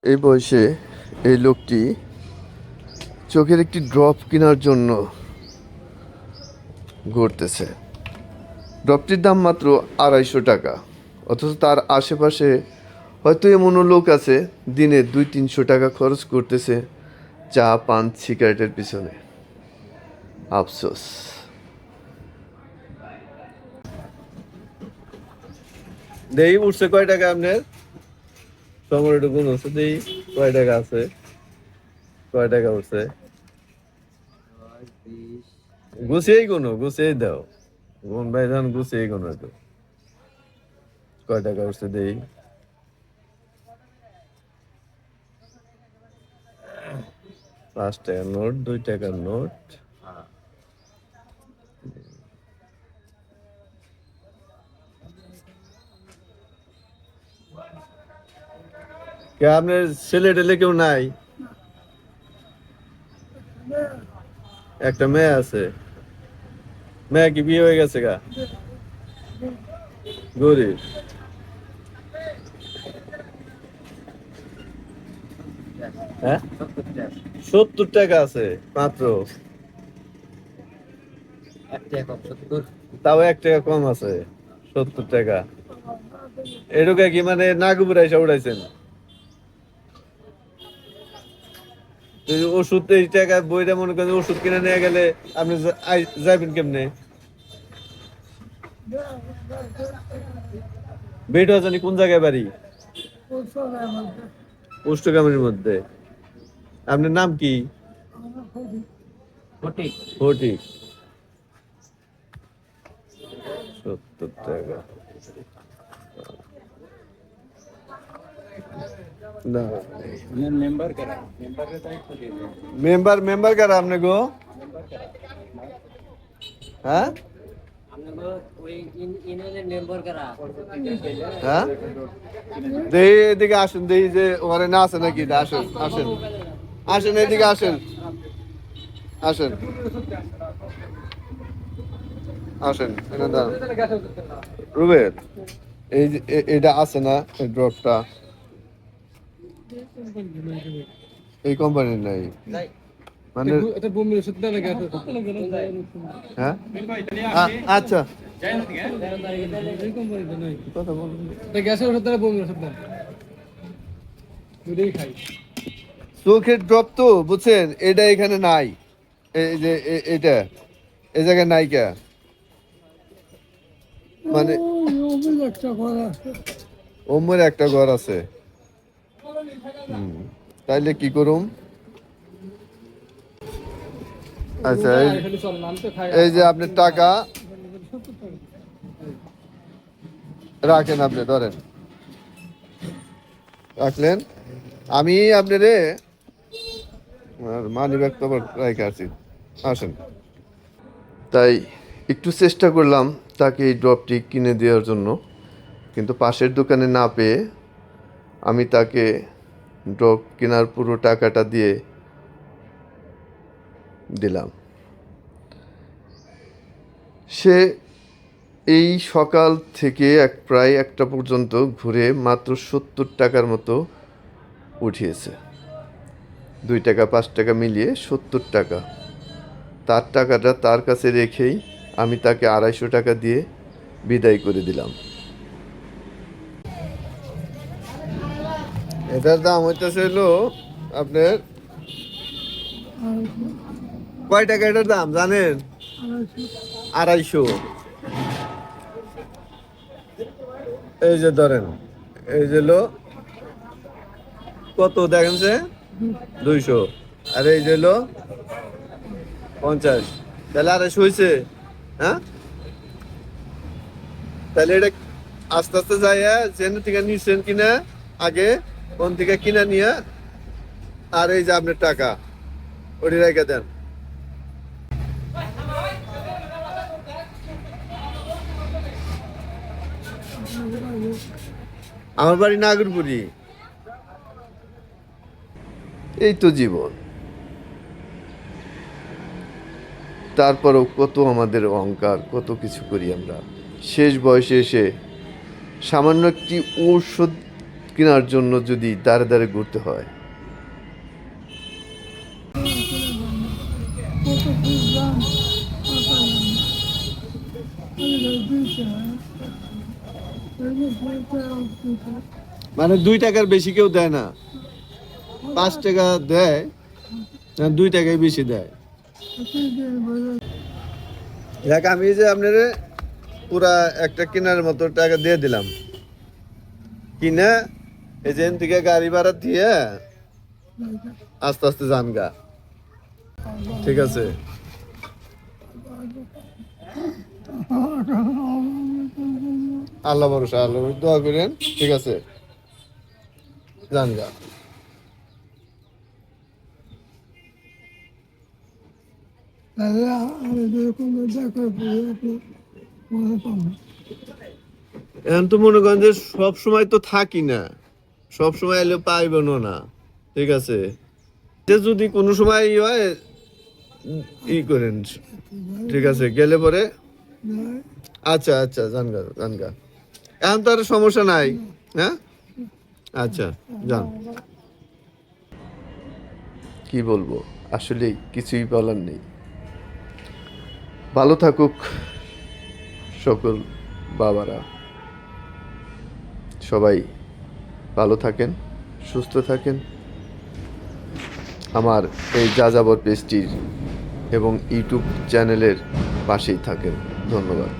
এই বয়সে এই লোকটি চোখের একটি ড্রপ কেনার জন্য ঘুরতেছে। ড্রপটির দাম মাত্র 250 টাকা, অথচ তার আশেপাশে হয়তো এমনও লোক আছে দিনে 200-300 টাকা খরচ করতেছে চা পান সিগারেটের পিছনে। আফসোস। দেই উঠছে কয় টাকা আপনার? টমেটো হচ্ছে দেই কয় টাকা আছে, কয় টাকা উঠছে? গুছিয়েই দাও, কোন ভাই ধান গুছিয়েই কোনো একটু কয় টাকা উঠছে দেই। 5 টাকার নোট, 2 টাকার নোট। কে আপনার ছেলে টেলে কেউ নাই? একটা মেয়ে আছে। মেয়ে কি বিয়ে হয়ে গেছে গা? গরিব। হ্যাঁ, 70 টাকা আছে মাত্র। তাও 1 টাকা কম আছে। 70 টাকা এটুকু কি মানে নাগুপুরা এসে উড়াইছেন? ওষুধ 23 টাকা বইটা মনে করেন, ওষুধ কিনে নিয়ে গেলে আপনি যাবেন কেমনে? বেটা জানি কোন জায়গায় বাড়ি? পোস্টগ্রামের মধ্যে। আপনার নাম কি? ফটিক। 70 টাকা না। মেম্বার কারা আপনি গো? হ্যাঁ হ্যাঁ, দেই এদিকে আসেন, দেই যে ওখানে না আছে নাকি? আসেন আসেন আসেন, এদিকে আসেন, আসেন আসেন, এখানে দাঁড়ান। রুবেল, এই যে এটা আছে না, এই ড্রপটা এই কোম্পানির নাই মানে? হ্যাঁ আচ্ছা, কথা বলুন। চোখের ড্রপ তো বুঝছেন, এটা এখানে নাই। এই যে এটা এই জায়গায় নাই কে? মানে ওমর একটা ঘর আছে। তাইলে কি করুম? আচ্ছা, এই যে আপনার টাকা রাখেন, আপনি ধরেন, রাখলেন। আমি আপনারে মানি ব্যাগ তো রেখে আছি, আসেন। তাই একটু চেষ্টা করলাম তাকে এই ড্রপটি কিনে দেওয়ার জন্য, কিন্তু পাশের দোকানে না পেয়ে আমি তাকে ড্রপ কেনার পুরো টাকাটা দিয়ে দিলাম। সে এই সকাল থেকে প্রায় 1টা পর্যন্ত ঘুরে মাত্র 70 টাকার মতো উঠিয়েছে। 2 টাকা 5 টাকা মিলিয়ে 70 টাকা। তার টাকাটা তার কাছে রেখেই আমি তাকে 250 টাকা দিয়ে বিদায় করে দিলাম। এটার দাম হইতেছে হলো আপনার কয় টাকা? এটার দাম জানেন? 250। এই যে ধরেন, এই যে লো কত দেখেন যে 200, আর এই যে লো 50, তাহলে 250 হয়েছে। হ্যাঁ, তাহলে এটা আস্তে আস্তে যাইয়া যেন থেকে নিচ্ছেন কিনা আগে, কোন থেকে কিনা নিয়ে, আর এই যে আপনার টাকা ওটি রেখে দেন। আমার বাড়ি নাগরপুরি। এই তো জীবন। তারপরেও কত আমাদের অহংকার, কত কিছু করি আমরা। শেষ বয়সে এসে সামান্য একটি ওষুধ কেনার জন্য যদি দাঁড়ে দাঁড়ে ঘুরতে হয়। মানে 2 টাকার বেশি কেউ দেয় না, 5 টাকা দেয়, 2 টাকাই বেশি দেয়। দেখ আমি যে আপনারে পুরা একটা কেনার মতো টাকা দিয়ে দিলাম, কিনা এই যে থেকে গাড়ি ভাড়া দিয়ে আস্তে আস্তে যান গা, ঠিক আছে? আল্লাহ ভরসা, আল্লাহ দোয়া করেন, ঠিক আছে? যান গা। এখন তো মনে করেন যে সব সময় তো থাকি না, সব সময় এলে পাইবেনও না, ঠিক আছে? যে যদি কোনো সময় হয় ই করেন, ঠিক আছে? গেলে পরে আচ্ছা আচ্ছা যান গা, যান গা। এখন তো আর সমস্যা নাই, হ্যাঁ? আচ্ছা যান। কি বলবো, আসলে কিছুই বলার নেই। ভালো থাকুক সকল বাবারা, সবাই ভালো থাকেন, সুস্থ থাকেন। আমার এই যাযাবর পেজটির এবং ইউটিউব চ্যানেলের পাশেই থাকেন। ধন্যবাদ।